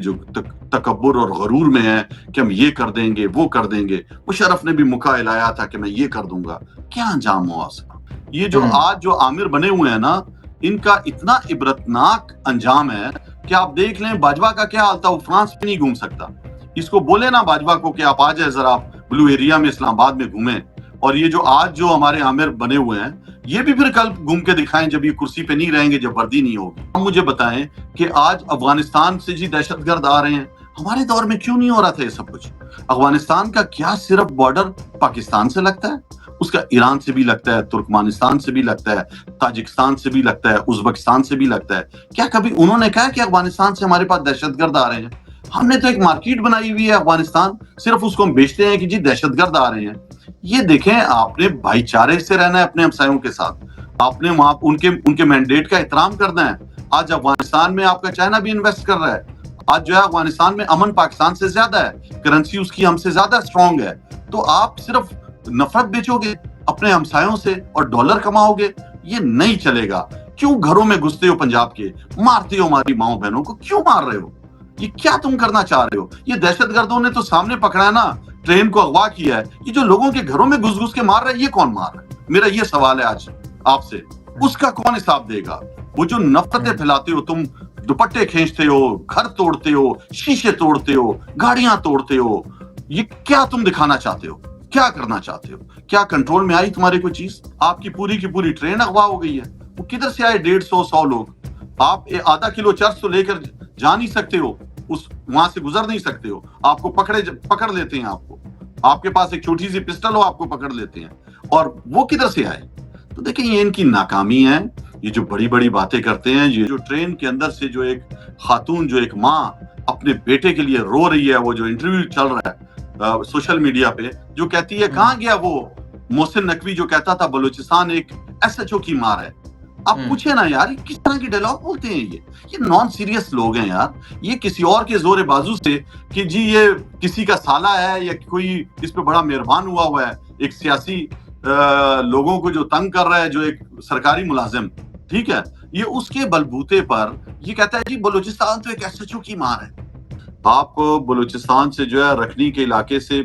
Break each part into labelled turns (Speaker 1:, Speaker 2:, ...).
Speaker 1: جو تکبر اور غرور میں ہے کہ ہم یہ کر دیں گے وہ کر دیں گے. مشرف نے بھی موقع ہلایا تھا کہ میں یہ کر دوں گا. کیا انجام ہوا اس کا؟ یہ جو آج جو عامر بنے ہوئے ہیں نا، ان کا اتنا عبرتناک انجام ہے کہ آپ دیکھ لیں باجوہ کا کیا حال تھا. وہ فرانس میں نہیں گھوم سکتا. اس کو بولے نا باجوہ کو کہ آپ آ جائیں ذرا بلو ایریا میں اسلام آباد میں گھومیں. اور یہ جو آج جو ہمارے عامر بنے ہوئے ہیں، یہ بھی پھر کل گھوم کے دکھائیں جب یہ کرسی پہ نہیں رہیں گے، جب وردی نہیں ہوگی. ہم مجھے بتائیں کہ آج افغانستان سے جی دہشت گرد آ رہے ہیں، ہمارے دور میں کیوں نہیں ہو رہا تھا یہ سب کچھ؟ افغانستان کا کیا صرف بارڈر پاکستان سے لگتا ہے؟ اس کا ایران سے بھی لگتا ہے، ترکمانستان سے بھی لگتا ہے، تاجکستان سے بھی لگتا ہے، ازبکستان سے بھی لگتا ہے. کیا کبھی انہوں نے کہا کہ افغانستان سے ہمارے پاس دہشت گرد آ رہے ہیں؟ ہم نے تو ایک مارکیٹ بنائی ہوئی ہے افغانستان، صرف اس کو ہم بیچتے ہیں کہ جی دہشت گرد آ رہے ہیں. یہ دیکھیں، آپ نے بھائی چارے سے رہنا ہے اپنے ہمسایوں کے ساتھ. آپ نے وہاں ان کے مینڈیٹ کا احترام کرنا ہے. آج افغانستان میں آپ کا چائنا بھی انویسٹ کر رہا ہے. آج جو ہے افغانستان میں امن پاکستان سے زیادہ ہے، کرنسی اس کی ہم سے زیادہ اسٹرانگ ہے. تو آپ صرف نفرت بیچو گے اپنے ہمسایوں سے اور ڈالر کماؤ گے؟ یہ نہیں چلے گا. کیوں گھروں میں گھستے ہو پنجاب کے، مارتے ہو ہماری ماؤں بہنوں کو؟ کیوں مار رہے ہو؟ یہ کیا تم کرنا چاہ رہے ہو؟ یہ دہشت گردوں نے تو سامنے پکڑا ہے نا، ٹرین کو اغوا کیا ہے. یہ جو لوگوں کے گھروں میں گھس گھس کے مار رہا ہے، یہ کون مار رہا ہے؟ میرا یہ سوال ہے آج آپ سے. اس کا کون حساب دے گا؟ وہ جو نفرتیں پھیلاتے ہو تم، دوپٹے کھینچتے ہو، گھر توڑتے ہو، شیشے توڑتے ہو، گاڑیاں توڑتے ہو، یہ کیا تم دکھانا چاہتے ہو؟ کیا کرنا چاہتے ہو؟ کیا کنٹرول میں آئی تمہاری کوئی چیز؟ آپ کی پوری ٹرین اغوا ہو گئی ہے. وہ کدھر سے آئے 150-100 لوگ؟ آپ آدھا کلو چرس تو لے کر جا نہیں سکتے ہو، وہاں سے گزر نہیں سکتے ہو. آپ کو پکڑ لیتے ہیں. آپ کے پاس ایک چھوٹی سی پسٹل ہو، آپ کو پکڑ لیتے ہیں. اور وہ کدھر سے آئے؟ تو دیکھیں، یہ ان کی ناکامی ہے. یہ جو بڑی بڑی باتیں کرتے ہیں، یہ جو ٹرین کے اندر سے جو ایک خاتون، جو ایک ماں اپنے بیٹے کے لیے رو رہی ہے، وہ جو انٹرویو چل رہا ہے سوشل میڈیا پہ، جو کہتی ہے کہاں گیا وہ محسن نقوی جو کہتا تھا بلوچستان ایک ایس ایچ او کی مار ہے. آپ پوچھے نا یار، کس طرح کی ڈائلاگ بولتے ہیں یہ نان سیریس لوگ ہیں یار. یہ کسی اور کے زور بازو سے کہ جی یہ کسی کا سالہ ہے یا کوئی اس پہ بڑا مہربان ہوا ہے، ایک سیاسی لوگوں کو جو تنگ کر رہا ہے، جو ایک سرکاری ملازم، ٹھیک ہے، یہ اس کے بلبوتے پر یہ کہتا ہے جی بلوچستان تو ایک ایس ایچ او کی مار ہے. آپ بلوچستان سے جو ہے رکھنی کے علاقے سے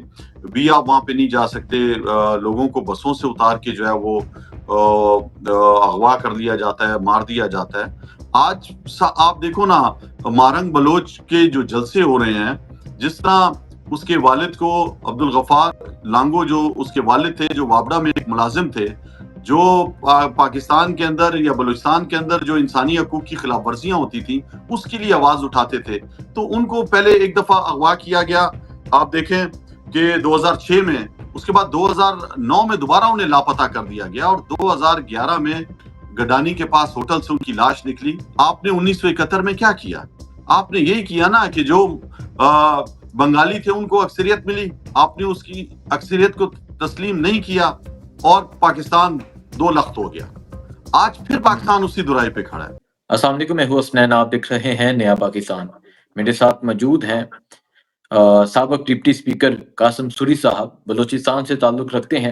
Speaker 1: بھی آپ وہاں پہ نہیں جا سکتے. لوگوں کو بسوں سے اتار کے جو ہے وہ اغوا کر لیا جاتا ہے، مار دیا جاتا ہے. آج آپ دیکھو نا، مارنگ بلوچ کے جو جلسے ہو رہے ہیں، جس طرح اس کے والد کو عبدالغفار لانگو، جو اس کے والد تھے، جو وابڈا میں ایک ملازم تھے، جو پاکستان کے اندر یا بلوچستان کے اندر جو انسانی حقوق کی خلاف ورزیاں ہوتی تھیں اس کے لیے آواز اٹھاتے تھے، تو ان کو پہلے ایک دفعہ اغوا کیا گیا. آپ دیکھیں کہ 2006 میں، اس کے بعد 2009 میں دوبارہ انہیں لاپتہ کر دیا گیا، اور 2011 میں گڈانی کے پاس ہوٹل سے ان کی لاش نکلی. آپ نے 1971 میں کیا کیا؟ آپ نے یہی کیا نا کہ جو بنگالی تھے ان کو اکثریت ملی، آپ نے اس کی اکثریت کو تسلیم نہیں کیا اور پاکستان دو لخت ہو گیا. آج پھر پاکستان اسی درائی پہ کھڑا ہے.
Speaker 2: السلام علیکم، میں ہوں حسنین، آپ دیکھ رہے ہیں نیا پاکستان. میرے ساتھ موجود ہیں سابق ڈپٹی اسپیکر قاسم سوری صاحب، بلوچستان سے تعلق رکھتے ہیں.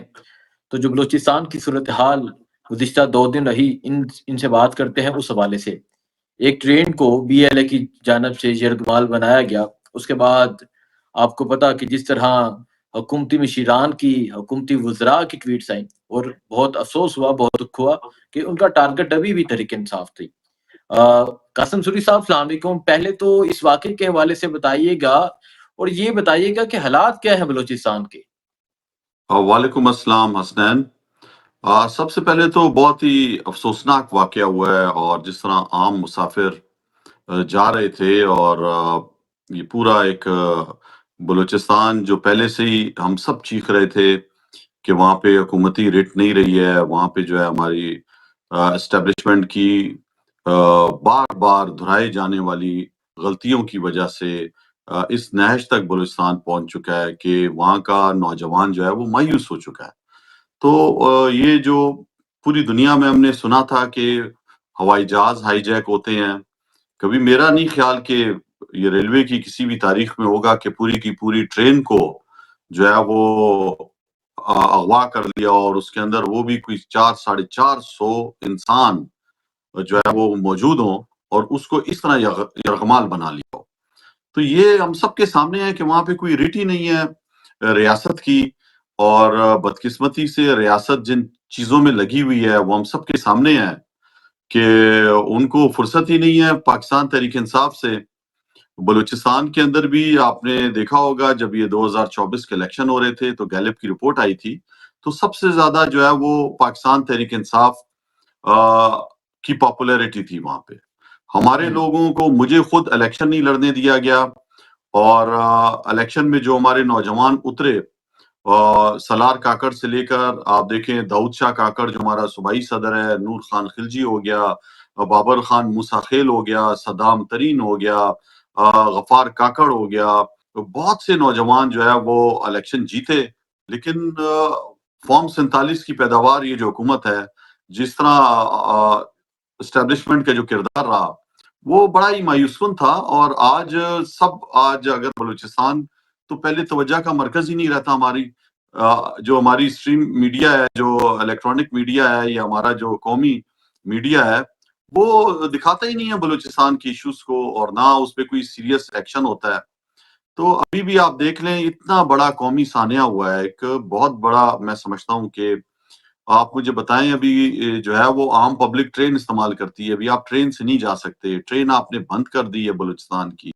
Speaker 2: تو جو بلوچستان کی صورتحال گزشتہ 2 دن رہی، ان سے بات کرتے ہیں. اس حوالے سے ایک ٹرین کو بی ایل اے کی جانب سے یرغمال بنایا گیا. اس کے بعد آپ کو پتا کہ جس طرح حکومتی مشیران کی، حکومتی وزراء کی ٹویٹس آئیں، اور بہت افسوس ہوا، بہت دکھ ہوا کہ ان کا ٹارگٹ ابھی بھی تحریک انصاف تھی. قاسم سوری صاحب، السلام علیکم. پہلے تو اس واقعے کے حوالے سے بتائیے گا، اور یہ بتائیے گا کہ حالات کیا ہیں بلوچستان کے.
Speaker 1: وعلیکم السلام حسنین. سب سے پہلے تو بہت ہی افسوسناک واقعہ ہوا ہے، اور جس طرح عام مسافر جا رہے تھے، اور یہ پورا ایک بلوچستان جو پہلے سے ہی ہم سب چیخ رہے تھے کہ وہاں پہ حکومتی ریٹ نہیں رہی ہے، وہاں پہ جو ہے ہماری اسٹیبلشمنٹ کی بار بار دہرائی جانے والی غلطیوں کی وجہ سے اس نہج تک بلوچستان پہنچ چکا ہے کہ وہاں کا نوجوان جو ہے وہ مایوس ہو چکا ہے. تو یہ جو پوری دنیا میں ہم نے سنا تھا کہ ہوائی جہاز ہائی جیک ہوتے ہیں، کبھی میرا نہیں خیال کہ یہ ریلوے کی کسی بھی تاریخ میں ہوگا کہ پوری کی پوری ٹرین کو جو ہے وہ اغوا کر لیا، اور اس کے اندر وہ بھی کوئی 400-450 انسان جو ہے وہ موجود ہوں، اور اس کو اس طرح یرغمال بنا لیا ہو. تو یہ ہم سب کے سامنے ہے کہ وہاں پہ کوئی ریٹ ہی نہیں ہے ریاست کی، اور بدقسمتی سے ریاست جن چیزوں میں لگی ہوئی ہے وہ ہم سب کے سامنے ہے کہ ان کو فرصت ہی نہیں ہے پاکستان تحریک انصاف سے۔ بلوچستان کے اندر بھی آپ نے دیکھا ہوگا جب یہ 2024 کے الیکشن ہو رہے تھے تو گیلپ کی رپورٹ آئی تھی، تو سب سے زیادہ جو ہے وہ پاکستان تحریک انصاف کی پاپولیرٹی تھی وہاں پہ۔ ہمارے لوگوں کو، مجھے خود الیکشن نہیں لڑنے دیا گیا، اور الیکشن میں جو ہمارے نوجوان اترے، سلار کاکڑ سے لے کر آپ دیکھیں داؤد شاہ کاکڑ جو ہمارا صوبائی صدر ہے، نور خان خلجی ہو گیا، بابر خان موسیٰ خیل ہو گیا، صدام ترین ہو گیا، غفار کاکڑ ہو گیا، بہت سے نوجوان جو ہے وہ الیکشن جیتے، لیکن فارم 47 کی پیداوار یہ جو حکومت ہے، جس طرح اسٹیبلشمنٹ کا جو کردار رہا وہ بڑا ہی مایوس کن تھا۔ اور آج اگر بلوچستان تو پہلے توجہ کا مرکز ہی نہیں رہتا ہماری، جو ہماری اسٹریم میڈیا ہے، جو الیکٹرانک میڈیا ہے، یا ہمارا جو قومی میڈیا ہے، وہ دکھاتا ہی نہیں ہے بلوچستان کی ایشوز کو، اور نہ اس پہ کوئی سیریس ایکشن ہوتا ہے۔ تو ابھی بھی آپ دیکھ لیں اتنا بڑا قومی سانحہ ہوا ہے، ایک بہت بڑا، میں سمجھتا ہوں کہ آپ مجھے بتائیں ابھی جو ہے وہ عام پبلک ٹرین استعمال کرتی ہے، ابھی آپ ٹرین سے نہیں جا سکتے، ٹرین آپ نے بند کر دی ہے بلوچستان کی۔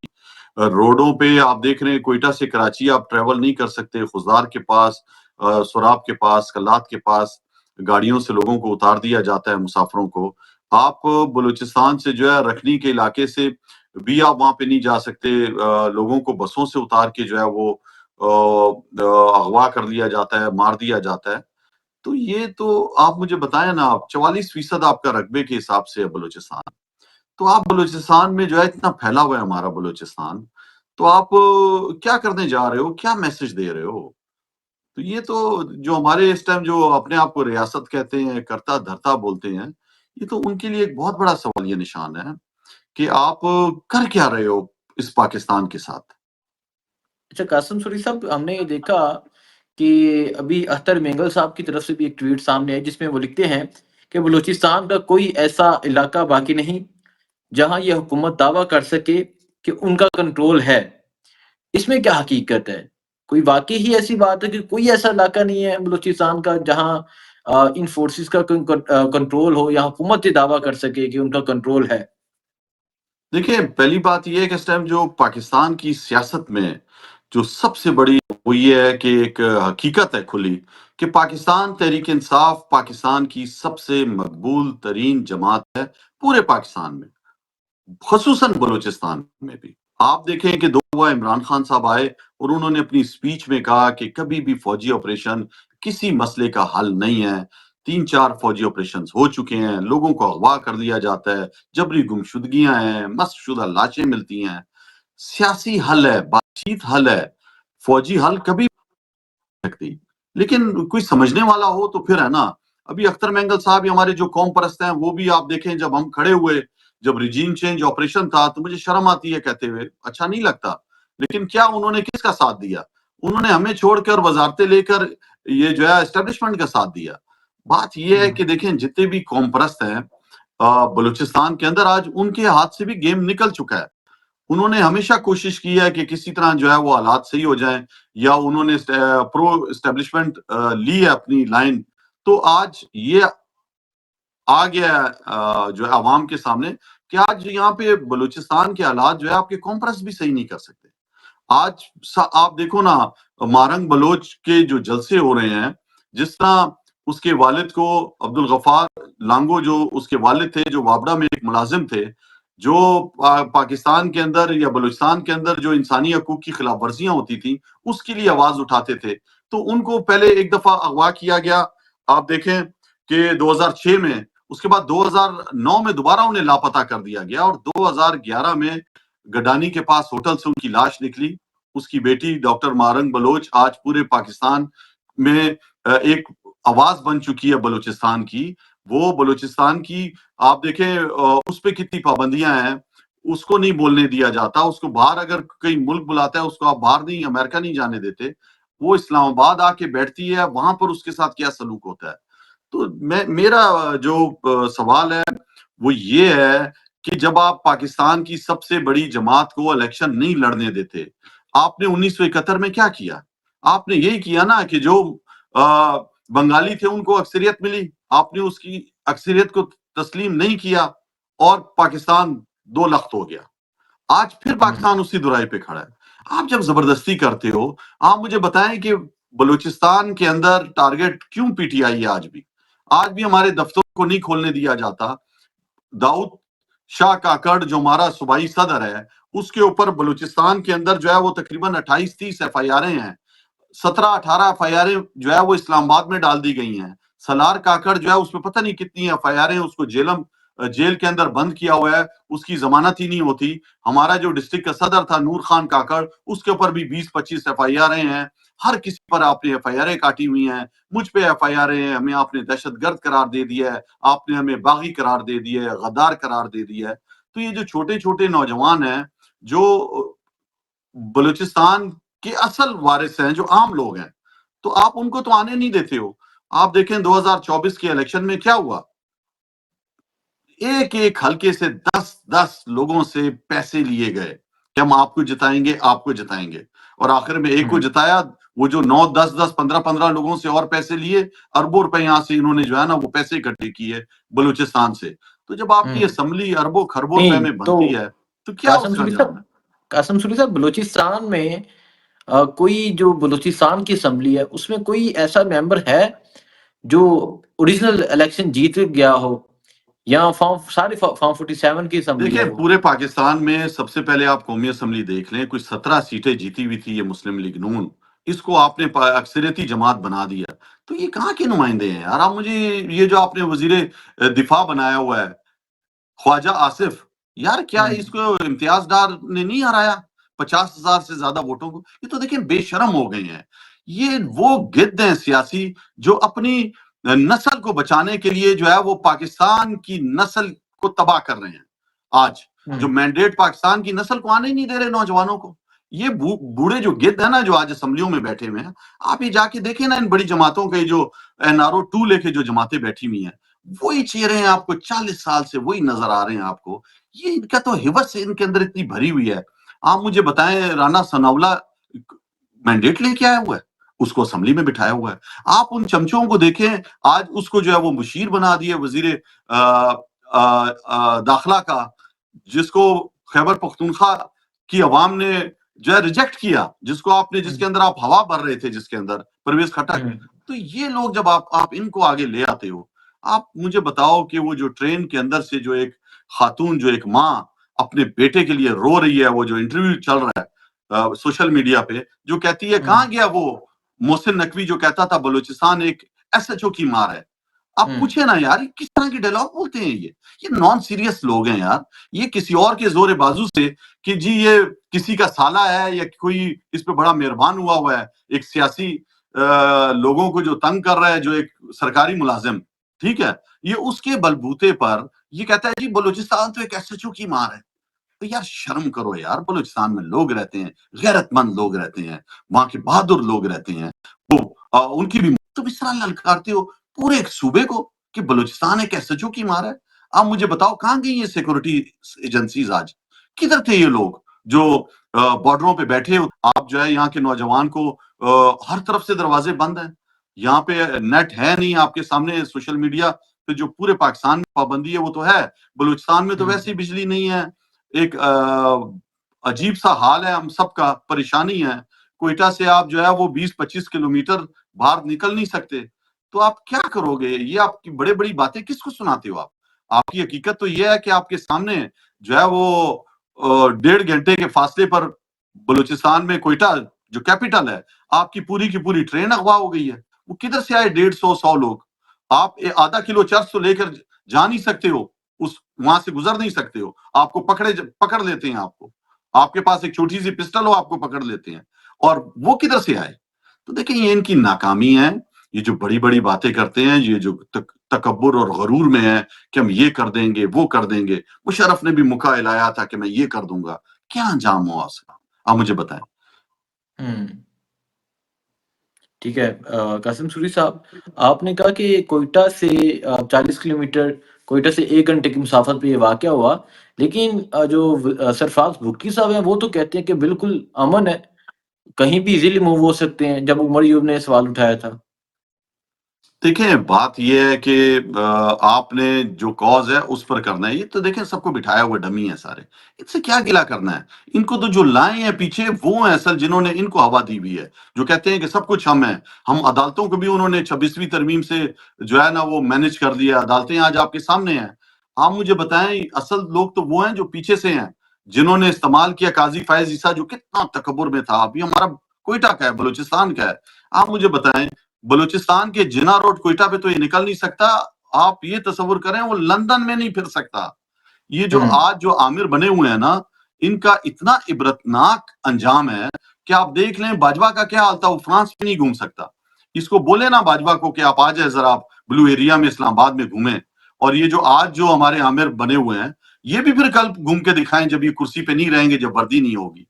Speaker 1: روڈوں پہ آپ دیکھ رہے ہیں کوئٹہ سے کراچی آپ ٹریول نہیں کر سکتے، خضدار کے پاس، سراب کے پاس، کلات کے پاس گاڑیوں سے لوگوں کو اتار دیا جاتا ہے، مسافروں کو۔ آپ بلوچستان سے جو ہے رکھنی کے علاقے سے بھی آپ وہاں پہ نہیں جا سکتے، لوگوں کو بسوں سے اتار کے جو ہے وہ اغوا کر لیا جاتا ہے، مار دیا جاتا ہے۔ تو یہ تو آپ مجھے بتائیں نا، آپ 44% آپ کا رقبے کے حساب سے ہے بلوچستان، تو آپ بلوچستان میں جو ہے اتنا پھیلا ہوا ہے ہمارا بلوچستان، تو آپ کیا کرنے جا رہے ہو، کیا میسج دے رہے ہو؟ تو یہ تو جو ہمارے اس ٹائم جو اپنے آپ کو ریاست کہتے ہیں، کرتا دھرتا بولتے ہیں، یہ تو ان کے لیے ایک بہت بڑا سوالیہ نشان ہے کہ آپ کر کیا رہے ہو اس پاکستان کے ساتھ۔
Speaker 2: اچھا قاسم سوری صاحب، ہم نے یہ دیکھا کہ ابھی اختر مینگل صاحب کی طرف سے بھی ایک ٹویٹ سامنے ہے جس میں وہ لکھتے ہیں کہ بلوچستان کا کوئی ایسا علاقہ باقی نہیں جہاں یہ حکومت دعویٰ کر سکے کہ ان کا کنٹرول ہے۔ اس میں کیا حقیقت ہے؟ کوئی واقعی ہی ایسی بات ہے کہ کوئی ایسا علاقہ نہیں ہے بلوچستان کا جہاں ان فورسز کا کنٹرول ہو یا حکومت یہ دعویٰ کر سکے کہ ان کا کنٹرول ہے؟
Speaker 1: دیکھیں، پہلی بات یہ ہے کہ اس ٹائم جو پاکستان کی سیاست میں جو سب سے بڑی وہ یہ ہے کہ ایک حقیقت ہے کھلی کہ پاکستان تحریک انصاف پاکستان کی سب سے مقبول ترین جماعت ہے پورے پاکستان میں، خصوصاً بلوچستان میں بھی۔ آپ دیکھیں کہ دو ہوا عمران خان صاحب آئے اور انہوں نے اپنی سپیچ میں کہا کہ کبھی بھی فوجی آپریشن کسی مسئلے کا حل نہیں ہے، 3-4 فوجی آپریشنز ہو چکے ہیں، لوگوں کو اغوا کر لیا جاتا ہے، جبری گمشدگیاں ہیں، مسخ شدہ لاشیں ملتی ہیں۔ سیاسی حل ہے، بات چیت حل ہے، فوجی حل کبھی نہیں سکتی، لیکن کوئی سمجھنے والا ہو تو پھر ہے نا۔ ابھی اختر مینگل صاحب ہمارے جو قوم پرست ہیں وہ بھی آپ دیکھیں، جب ہم کھڑے ہوئے، جب ریجیم چینج آپریشن تھا تو مجھے شرم آتی ہے کہتے ہوئے، اچھا نہیں لگتا، لیکن کیا انہوں نے کس کا ساتھ دیا؟ انہوں نے ہمیں چھوڑ کر وزارتیں لے کر یہ جو ہے اسٹیبلشمنٹ کا ساتھ دیا۔ بات یہ ہے کہ دیکھیں جتنے بھی قوم پرست ہیں بلوچستان کے اندر، آج ان کے ہاتھ سے بھی گیم نکل چکا ہے۔ انہوں نے ہمیشہ کوشش کی ہے کہ کسی طرح جو ہے وہ حالات صحیح ہو جائیں، یا انہوں نے پرو اسٹیبلشمنٹ لی ہے اپنی لائن، تو آج یہ آ گیا جو ہے عوام کے سامنے کہ آج یہاں پہ بلوچستان کے حالات جو ہے آپ کے قوم پرست بھی صحیح نہیں کر سکتے۔ آج آپ دیکھو نا، مارنگ بلوچ کے جو جلسے ہو رہے ہیں، جس طرح اس کے والد کو عبدالغفار لانگو جو اس کے والد تھے، جو وابڑہ میں ایک ملازم تھے، جو پاکستان کے اندر یا بلوچستان کے اندر جو انسانی حقوق کی خلاف ورزیاں ہوتی تھیں اس کے لیے آواز اٹھاتے تھے، تو ان کو پہلے ایک دفعہ اغوا کیا گیا، آپ دیکھیں کہ 2006 میں، اس کے بعد 2009 میں دوبارہ انہیں لاپتہ کر دیا گیا، اور 2011 میں گڈانی کے پاس ہوٹل سے ان کی لاش نکلی۔ اس کی بیٹی ڈاکٹر مارنگ بلوچ آج پورے پاکستان میں ایک آواز بن چکی ہے بلوچستان کی۔ وہ بلوچستان کی آپ دیکھیں اس پہ کتنی پابندیاں ہیں، اس کو نہیں بولنے دیا جاتا، اس کو باہر اگر کئی ملک بلاتا ہے اس کو آپ باہر نہیں، امریکہ نہیں جانے دیتے، وہ اسلام آباد آ کے بیٹھتی ہے، وہاں پر اس کے ساتھ کیا سلوک ہوتا ہے۔ تو میرا جو سوال ہے وہ یہ ہے کہ جب آپ پاکستان کی سب سے بڑی جماعت کو الیکشن نہیں لڑنے دیتے، آپ نے 1971 میں کیا کیا؟ آپ نے یہی کیا نا کہ جو بنگالی تھے ان کو اکثریت ملی، آپ نے اس کی اکثریت کو تسلیم نہیں کیا اور پاکستان دو لخت ہو گیا۔ آج پھر پاکستان اسی درائی پہ کھڑا ہے۔ آپ جب زبردستی کرتے ہو، آپ مجھے بتائیں کہ بلوچستان کے اندر ٹارگٹ کیوں پی ٹی آئی ہے؟ آج بھی ہمارے دفتروں کو نہیں کھولنے دیا جاتا۔ داؤد شاہ کاکڑ جو ہمارا صوبائی صدر ہے، اس کے اوپر بلوچستان کے اندر جو ہے وہ تقریباً 28-30 ایف آئی آریں ہیں، 17-18 ایف آئی آریں جو ہے وہ اسلام آباد میں ڈال دی گئی ہیں۔ سلار کاکڑ جو ہے اس میں پتہ نہیں کتنی ایف آئی آریں، اس کو جیل کے اندر بند کیا ہوا ہے، اس کی ضمانت ہی نہیں ہوتی۔ ہمارا جو ڈسٹرکٹ کا صدر تھا نور خان کاکڑ، اس کے اوپر بھی 20-25 ایف آئی آریں ہیں۔ ہر کسی پر آپ نے ایف آئی آریں کاٹی ہوئی ہیں، مجھ پہ ایف آئی آریں ہیں، ہمیں آپ نے دہشت گرد قرار دے دیا ہے، آپ نے ہمیں باغی قرار دے دیا ہے، غدار قرار دے دیا ہے۔ تو یہ جو چھوٹے چھوٹے نوجوان ہیں جو بلوچستان کے اصل وارث ہیں، جو عام لوگ ہیں، تو آپ ان کو تو آنے نہیں دیتے ہو۔ آپ دیکھیں 2024 کے الیکشن میں کیا ہوا، ایک ایک حلقے سے 10 لوگوں سے پیسے لیے گئے کہ ہم آپ کو جتائیں گے، آپ کو جتائیں گے، اور آخر میں ایک کو جتایا، وہ جو 9 10 15 لوگوں سے اور پیسے لیے، اربوں روپے یہاں سے انہوں نے جو ہے نا وہ پیسے اکٹھے کیے بلوچستان سے۔ تو جب آپ کی اسمبلی اربوں خربوں روپے میں
Speaker 2: نہیں تو
Speaker 1: بنتی ہے تو کیا
Speaker 2: قاسم
Speaker 1: اس کا
Speaker 2: سوری
Speaker 1: انجام
Speaker 2: صاحب
Speaker 1: ہے؟
Speaker 2: قاسم سوری صاحب بلوچستان میں کوئی جو بلوچستان کی اسمبلی ہے اس میں کوئی ایسا ممبر ہے جو اوریجنل الیکشن جیت گیا ہو، یا سارے فارم 47 کی اسمبلی ہے
Speaker 1: دیکھیں
Speaker 2: وہ؟
Speaker 1: پورے پاکستان میں سب سے پہلے آپ قومی اسمبلی دیکھ لیں، کوئی 17 سیٹیں جیتی ہوئی تھی یہ مسلم لیگ نون، اس کو آپ نے اکثریتی جماعت بنا دیا۔ تو یہ کہاں کے نمائندے ہیں یار؟ آپ مجھے یہ جو آپ نے وزیر دفاع بنایا ہوا ہے خواجہ آصف، یار کیا اس کو امتیاز ڈار نے نہیں ہرایا 50,000 سے زیادہ ووٹوں کو؟ یہ تو دیکھیں بے شرم ہو گئے ہیں۔ یہ وہ گد ہیں سیاسی جو اپنی نسل کو بچانے کے لیے جو ہے وہ پاکستان کی نسل کو تباہ کر رہے ہیں۔ آج جو مینڈیٹ پاکستان کی نسل کو آنے ہی نہیں دے رہے نوجوانوں کو، یہ بوڑھے جو گد ہیں نا جو آج اسمبلیوں میں بیٹھے ہوئے ہیں، آپ یہ جا کے دیکھیں نا ان بڑی جماعتوں کے جو NRO 2 لے کے جو جماعتیں بیٹھی ہوئی ہیں، وہی چہرے ہیں آپ کو 40 سال سے وہی نظر آ رہے ہیں آپ کو۔ یہ ان کا تو حوث ان کے اندر اتنی بھری ہوئی ہے۔ آپ مجھے بتائیں رانا ثناءاللہ مینڈیٹ لے کے آیا ہوا ہے، اس کو اسمبلی میں بٹھایا ہوا ہے۔ آپ ان چمچوں کو دیکھیں، آج اس کو جو ہے وہ مشیر بنا دیے وزیر داخلہ کا، جس کو خیبر پختونخوا کی عوام نے جو ہے ریجیکٹ کیا، جس کو آپ نے جس کے اندر آپ ہوا بھر رہے تھے، جس کے اندر پرویز خٹک۔ تو یہ لوگ جب آپ ان کو آگے لے آتے ہو، آپ مجھے بتاؤ کہ وہ جو ٹرین کے اندر سے جو ایک خاتون، جو ایک ماں اپنے بیٹے کے لیے رو رہی ہے، وہ جو انٹرویو چل رہا ہے سوشل میڈیا پہ، جو کہتی ہے کہاں گیا وہ محسن نقوی جو کہتا تھا بلوچستان ایک SHO کی مار ہے۔ آپ پوچھیں نا یار یہ کس طرح کے ڈائلاگ بولتے ہیں؟ یہ نان سیریس لوگ ہیں یار۔ یہ کسی اور کے زور بازو سے کہ جی یہ کسی کا سالہ ہے یا کوئی اس پہ بڑا مہربان ہوا ہے، ایک سیاسی لوگوں کو جو تنگ کر رہا ہے، جو ایک سرکاری ملازم، ٹھیک ہے، یہ اس کے بلبوتے پر یہ کہتا ہے جی بلوچستان تو ایک SHO کی مار ہے۔ تو یار شرم کرو یار، بلوچستان میں لوگ رہتے ہیں، غیرت مند لوگ رہتے ہیں، وہاں کے بہادر لوگ رہتے ہیں، وہ ان کی بھی تو اس طرح للکارتے ہو پورے ایک صوبے کو کہ بلوچستان ایک SHO کی مار ہے۔ آپ مجھے بتاؤ کہاں گئی یہ سیکورٹی ایجنسیز؟ آج کدھر تھے یہ لوگ جو بارڈروں پہ بیٹھے؟ آپ جو ہے یہاں کے نوجوان کو ہر طرف سے دروازے بند ہیں، یہاں پہ نیٹ ہے نہیں آپ کے سامنے، سوشل میڈیا پہ جو پورے پاکستان میں پابندی ہے وہ تو ہے، بلوچستان میں تو ویسے ہی بجلی نہیں ہے۔ ایک عجیب سا حال ہے، ہم سب کا پریشانی ہے۔ کوئٹہ سے آپ جو ہے وہ 20-25 کلومیٹر باہر نکل نہیں سکتے، تو آپ کیا کرو گے؟ یہ آپ کی بڑے بڑی باتیں کس کو سناتے ہو آپ کی حقیقت تو یہ ہے کہ آپ کے سامنے جو ہے وہ 1.5 گھنٹے کے فاصلے پر بلوچستان میں کوئٹہ جو کیپٹل ہے، آپ کی پوری ٹرین اغوا ہو گئی ہے۔ وہ کدھر سے آئے 150 لوگ؟ آپ آدھا کلو چرس تو لے کر جا نہیں سکتے ہو، وہاں سے گزر نہیں سکتے ہو، آپ کو پکڑ لیتے ہیں، آپ کے پاس ایک چھوٹی سی پسٹل ہو آپ کو پکڑ لیتے ہیں، اور وہ کدھر سے آئے؟ تو دیکھیں یہ ان کی ناکامی ہے، یہ جو بڑی بڑی باتیں کرتے ہیں، یہ جو تکبر اور غرور میں ہے کہ ہم یہ کر دیں گے وہ کر دیں گے۔ مشرف نے بھی موقع لایا تھا کہ میں یہ کر دوں گا، کیا انجام ہوا اس کا؟ آپ مجھے بتائیں۔
Speaker 2: ٹھیک ہے قاسم سوری صاحب، آپ نے کہا کہ کوئٹہ سے 40 کلومیٹر، کوئٹہ سے 1 گھنٹے کی مسافت پہ یہ واقعہ ہوا، لیکن جو سرفراز بھٹی صاحب ہیں وہ تو کہتے ہیں کہ بالکل امن ہے، کہیں بھی ایزیلی موو ہو سکتے ہیں، جب عمر ایوب نے سوال اٹھایا تھا۔
Speaker 1: دیکھیں بات یہ ہے کہ آپ نے جو کاز ہے اس پر کرنا ہے، یہ تو دیکھیں سب کو بٹھایا ہوا ڈمی ہے سارے، ان سے کیا گلہ کرنا ہے؟ ان کو تو جو لائیں ہیں پیچھے وہ ہیں اصل جنہوں نے ان کو ہوا دی ہوئی ہے، جو کہتے ہیں کہ سب کچھ ہم ہیں، ہم عدالتوں کو بھی انہوں نے 26ویں ترمیم سے جو ہے نا وہ مینج کر دیا، عدالتیں آج آپ کے سامنے ہیں۔ آپ مجھے بتائیں اصل لوگ تو وہ ہیں جو پیچھے سے ہیں، جنہوں نے استعمال کیا قاضی فائز عیسیٰ جو کتنا تکبر میں تھا، ابھی ہمارا کوئٹہ کا ہے، بلوچستان کا ہے۔ آپ مجھے بتائیں بلوچستان کے جنا روڈ کوئٹہ پہ تو یہ نکل نہیں سکتا، آپ یہ تصور کریں وہ لندن میں نہیں پھر سکتا۔ یہ جو آج جو عامر بنے ہوئے ہیں نا، ان کا اتنا عبرتناک انجام ہے کہ آپ دیکھ لیں باجوہ کا کیا حال تھا، وہ فرانس میں نہیں گھوم سکتا۔ اس کو بولے نا باجوہ کو کہ آپ آ جائیں ذرا آپ بلو ایریا میں اسلام آباد میں گھومیں، اور یہ جو آج جو ہمارے عامر بنے ہوئے ہیں یہ بھی پھر کل گھوم کے دکھائیں جب یہ کرسی پہ نہیں رہیں گے، جب وردی نہیں ہوگی۔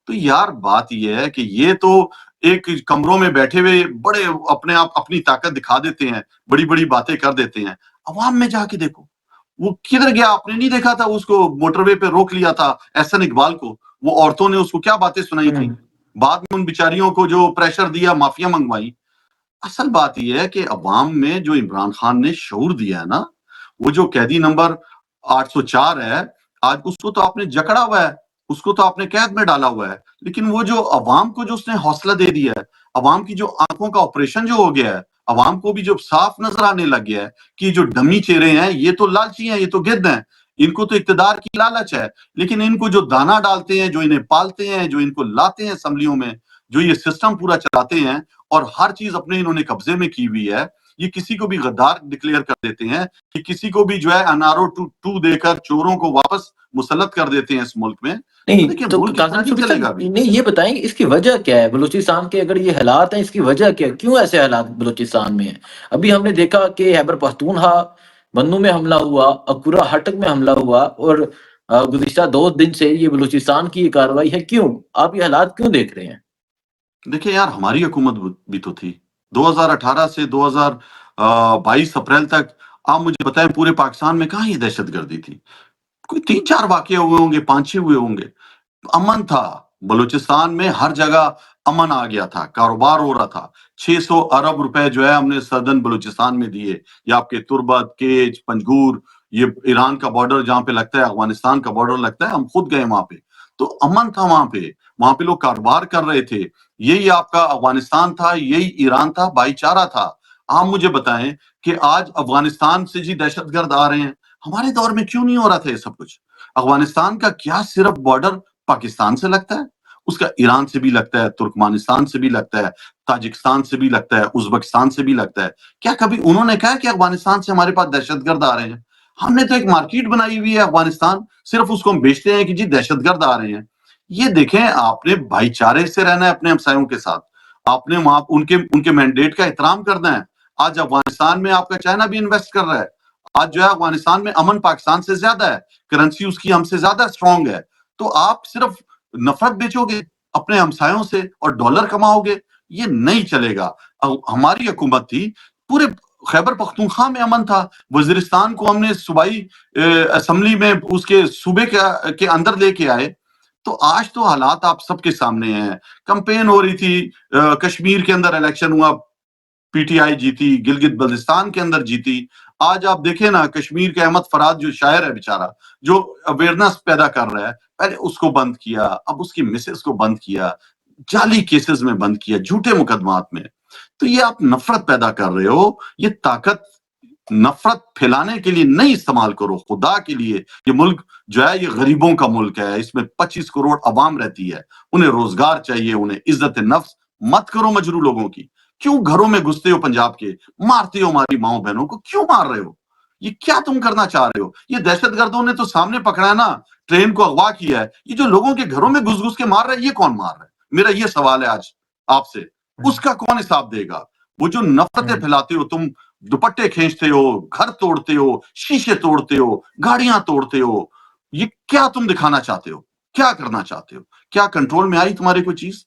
Speaker 1: تو یار بات یہ ہے کہ یہ تو ایک کمروں میں بیٹھے ہوئے بڑے اپنے آپ اپنی طاقت دکھا دیتے ہیں، بڑی بڑی باتیں کر دیتے ہیں۔ عوام میں جا کے دیکھو وہ کدھر گیا، آپ نے نہیں دیکھا تھا اس کو موٹر وے پہ روک لیا تھا احسن اقبال کو، وہ عورتوں نے اس کو کیا باتیں سنائی تھی، بعد میں ان بیچاریوں کو جو پریشر دیا، معافیا منگوائی۔ اصل بات یہ ہے کہ عوام میں جو عمران خان نے شعور دیا ہے نا، وہ جو قیدی نمبر 804 ہے، آج اس کو تو آپ نے جکڑا ہوا ہے، اس کو تو آپ نے قید میں ڈالا ہوا ہے، لیکن وہ جو عوام کو جو اس نے حوصلہ دے دیا ہے، عوام کی جو آنکھوں کا آپریشن جو ہو گیا ہے، عوام کو بھی جو صاف نظر آنے لگ گیا ہے کہ جو ڈمی چہرے ہیں یہ تو لالچی ہیں، یہ تو گد ہیں، ان کو تو اقتدار کی لالچ ہے، لیکن ان کو جو دانا ڈالتے ہیں، جو انہیں پالتے ہیں، جو ان کو لاتے ہیں اسمبلیوں میں، جو یہ سسٹم پورا چلاتے ہیں اور ہر چیز اپنے انہوں نے قبضے میں کی ہوئی ہے، یہ کسی کو بھی غدار ڈکلیئر کر دیتے ہیں کہ کسی کو بھی جو ہے انارو ٹو دے کر چوروں کو واپس مسلط کر دیتے ہیں اس ملک میں۔ تو
Speaker 2: نہیں
Speaker 1: دیکھیں
Speaker 2: تو
Speaker 1: ملک اتنا
Speaker 2: قاسم
Speaker 1: نہیں
Speaker 2: صوبی
Speaker 1: چلے گا
Speaker 2: صاحب
Speaker 1: ابھی۔
Speaker 2: نہیں، یہ بتائیں اس کی وجہ کیا ہے؟ بلوچستان کے اگر یہ حالات ہیں، اس کی وجہ کیا ہے؟ کیوں ایسے حالات بلوچستان میں ہیں؟ ابھی ہم نے دیکھا کہ خیبر پختونخوا بنوں میں حملہ ہوا، اکورا ہٹک میں حملہ ہوا، اور گزشتہ 2 دن سے یہ بلوچستان کی یہ کارروائی ہے۔ کیوں آپ یہ حالات کیوں دیکھ رہے ہیں؟
Speaker 1: دیکھیں یار ہماری حکومت بھی تو تھی 2018 سے 2022 اپریل تک، آپ مجھے بتائیں پورے پاکستان میں کہاں یہ دہشت گردی تھی؟ کوئی 3-4 واقعے ہوئے ہوں گے، 5-6 ہوئے ہوں گے، امن تھا بلوچستان میں، ہر جگہ امن آ گیا تھا، کاروبار ہو رہا تھا۔ 600 ارب روپے جو ہے ہم نے سدن بلوچستان میں دیے، یا آپ کے تربت، کیچ، پنجگور، یہ ایران کا بارڈر جہاں پہ لگتا ہے، افغانستان کا بارڈر لگتا ہے، ہم خود گئے وہاں پہ، تو امن تھا وہاں پہ لوگ کاروبار کر رہے تھے، یہی آپ کا افغانستان تھا، یہی ایران تھا، بھائی چارہ تھا۔ آپ مجھے بتائیں کہ آج افغانستان سے جی دہشت گرد آ رہے ہیں، ہمارے دور میں کیوں نہیں ہو رہا تھا یہ سب کچھ؟ افغانستان کا کیا صرف بارڈر پاکستان سے لگتا ہے؟ اس کا ایران سے بھی لگتا ہے، ترکمانستان سے بھی لگتا ہے، تاجکستان سے بھی لگتا ہے، ازبکستان سے بھی لگتا ہے۔ کیا کبھی انہوں نے کہا کہ افغانستان سے ہمارے پاس دہشت گرد آ رہے ہیں؟ ہم نے تو ایک مارکیٹ بنائی ہوئی ہے افغانستان، صرف اس کو ہم بیچتے ہیں کہ جی دہشت گرد آ رہے ہیں۔ یہ دیکھیں آپ نے بھائی چارے سے رہنا ہے اپنے ہمسایوں کے ساتھ، آپ نے وہاں ان کے مینڈیٹ کا احترام کرنا ہے۔ آج افغانستان میں آپ کا چائنا بھی انویسٹ کر رہا ہے، آج جو ہے افغانستان میں امن پاکستان سے زیادہ ہے، کرنسی اس کی ہم سے زیادہ اسٹرانگ ہے، تو آپ صرف نفرت بیچو گے اپنے ہمسایوں سے اور ڈالر کماؤ گے؟ یہ نہیں چلے گا۔ ہماری حکومت تھی، پورے خیبر پختونخوا میں امن تھا، وزیرستان کو ہم نے صوبائی اسمبلی میں اس کے صوبے کے اندر لے کے آئے۔ تو آج تو حالات آپ سب کے سامنے ہیں، کمپین ہو رہی تھی، کشمیر کے اندر الیکشن ہوا، پی ٹی آئی جیتی، گلگت بلتستان کے اندر جیتی۔ آج آپ دیکھیں نا کشمیر کے احمد فراد جو شاعر ہے بیچارہ، جو اویئرنس پیدا کر رہا ہے، پہلے اس کو بند کیا، اب اس کی مسز کو بند کیا، جعلی کیسز میں بند کیا، جھوٹے مقدمات میں۔ تو یہ آپ نفرت پیدا کر رہے ہو، یہ طاقت نفرت پھیلانے کے لیے نہیں استعمال کرو، خدا کے لیے۔ یہ ملک جو ہے یہ غریبوں کا ملک ہے، اس میں 25 کروڑ عوام رہتی ہے، انہیں روزگار چاہیے، انہیں عزت نفس مت کرو مجروح لوگوں کی۔ کیوں گھروں میں گھستے ہو پنجاب کے، مارتے ہو ہماری ماؤں بہنوں کو، کیوں مار رہے ہو؟ یہ کیا تم کرنا چاہ رہے ہو؟ یہ دہشت گردوں نے تو سامنے پکڑا ہے نا، ٹرین کو اغوا کیا ہے، یہ جو لوگوں کے گھروں میں گھس گھس کے مار رہے ہیں، یہ کون مار رہا ہے؟ میرا یہ سوال ہے آج آپ سے، اس کا کون حساب دے گا؟ وہ جو نفرتیں پھیلاتے ہو تم، دوپٹے کھینچتے ہو، گھر توڑتے ہو، شیشے توڑتے ہو، گاڑیاں توڑتے ہو، یہ کیا تم دکھانا چاہتے ہو؟ کیا کرنا چاہتے ہو؟ کیا کنٹرول میں آئی تمہاری کوئی چیز؟